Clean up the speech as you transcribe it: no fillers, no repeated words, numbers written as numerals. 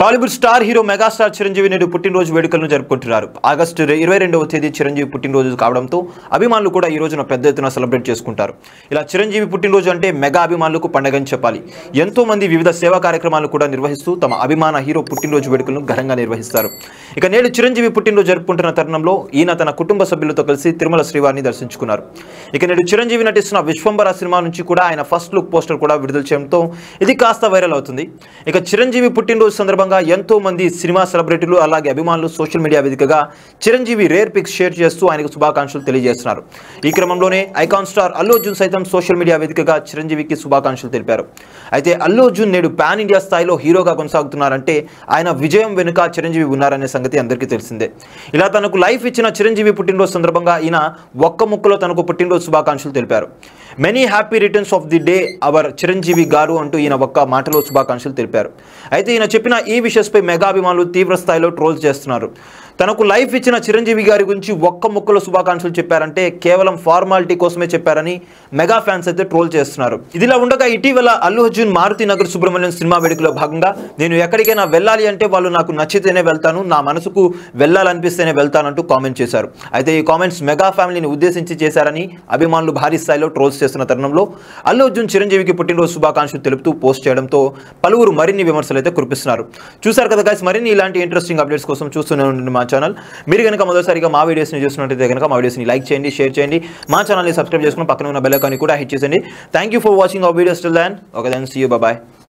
Tollywood star hero megastar Chiranjeevi నేడు పుట్టినరోజు వేడుకలను జరుపుకుంటున్నారు. ఆగస్టు 22వ తేదీ చిరంజీవి పుట్టినరోజు కావడంతో అభిమానులు కూడా ఈ రోజున పెద్ద ఎత్తున సెలబ్రేట్ చేసుకుంటారు. ఇలా చిరంజీవి పుట్టినరోజు అంటే మెగా అభిమానులకు పండగని చెప్పాలి. ఎంతో మంది వివిధ సేవా కార్యక్రమాలను కూడా నిర్వహిస్తూ తమ అభిమాన హీరో పుట్టినరోజు వేడుకలను ఘనంగా నిర్వహిస్తారు. ఇక నేడు చిరంజీవి పుట్టినరోజు జరుపుకుంటున్న తరుణంలో ఈయన తన కుటుంబ సభ్యులతో కలిసి తిరుమల శ్రీవారిని దర్శించుకున్నారు. ఇక నేడు చిరంజీవి నటిస్తున్న విశ్వంబర సినిమా నుంచి కూడా ఆయన ఫస్ట్ లుక్ పోస్టర్ కూడా విడుదల చేయడంతో ఇది కాస్త వైరల్ అవుతుంది. ఇక చిరంజీవి పుట్టినరోజు సందర్భంగా ఎంతో మంది సినిమా సెలబ్రిటీలు అలాగే అభిమానులు సోషల్ మీడియా వేదికగా చిరంజీవి రేర్ పిక్స్ షేర్ చేస్తూ ఆయనకు శుభాకాంక్షలు తెలియజేస్తున్నారు. ఈ క్రమంలోనే ఐకాన్ స్టార్ అల్లు అర్జున్ సైతం సోషల్ మీడియా వేదికగా చిరంజీవికి శుభాకాంక్షలు తెలిపారు. అయితే అల్లు అర్జున్ నేడు పాన్ ఇండియా స్థాయిలో హీరోగా కొనసాగుతున్నారంటే ఆయన విజయం వెనుక చిరంజీవి ఉన్నారనే సంగతి అందరికీ తెలిసిందే. ఇలా తనకు లైఫ్ ఇచ్చిన చిరంజీవి పుట్టినరోజు సందర్భంగా ఈయన ఒక్క ముక్కలో తనకు పుట్టినరోజు శుభాకాంక్షలు తెలిపారు. Many happy returns of the day our Chiranjeevi garu అంటూ ఈయన ఒక్క మాటలో శుభాకాంక్షలు తెలిపారు. అయితే ఈయన చెప్పిన ఈ విషయంపై మెగా అభిమానులు తీవ్ర స్థాయిలో ట్రోల్ చేస్తున్నారు. తనకు లైఫ్ ఇచ్చిన చిరంజీవి గారి గురించి ఒక్క ముక్కలో శుభాకాంక్షలు చెప్పారంటే కేవలం ఫార్మాలిటీ కోసమే చెప్పారని మెగా ఫ్యాన్స్ అయితే ట్రోల్ చేస్తున్నారు. ఇదిలా ఉండగా ఇటీవల అల్లు అర్జున్ మారుతి నగర్ సుబ్రహ్మణ్యం సినిమా వేడుకలో భాగంగా నేను ఎక్కడికైనా వెళ్ళాలి అంటే వాళ్ళు నాకు నచ్చితేనే వెళ్తాను, నా మనసుకు వెళ్ళాలనిపిస్తేనే వెళ్తానంటూ కామెంట్ చేశారు. అయితే ఈ కామెంట్స్ మెగా ఫ్యామిలీని ఉద్దేశించి చేశారని అభిమానులు భారీ స్థాయిలో ట్రోల్స్ చేస్తున్న తరుణంలో అల్లు అర్జున్ చిరంజీవికి పుట్టినరోజు శుభాకాంక్షలు తెలుపుతూ పోస్ట్ చేయడంతో పలువురు మరిన్ని విమర్శలు అయితే కురిపిస్తున్నారు. చూశారు కదా గైస్, మరిన్ని ఇలాంటి ఇంట్రెస్టింగ్ అప్డేట్స్ కోసం చూస్తూనే ఉండండి మా ఛానల్. మీరు కనుక మొదటిసారిగా మా వీడియోస్ని చూస్తున్నట్టయితే కనుక మా వీడియోస్ని లైక్ చేయండి, షేర్ చేయండి, మా ఛానల్ని సబ్స్క్రైబ్ చేసుకుని పక్కన ఉన్న బెల్ ఐకాన్ని కూడా హిట్ చేయండి. Thank you for watching our videos till then. Okay then, see you, by.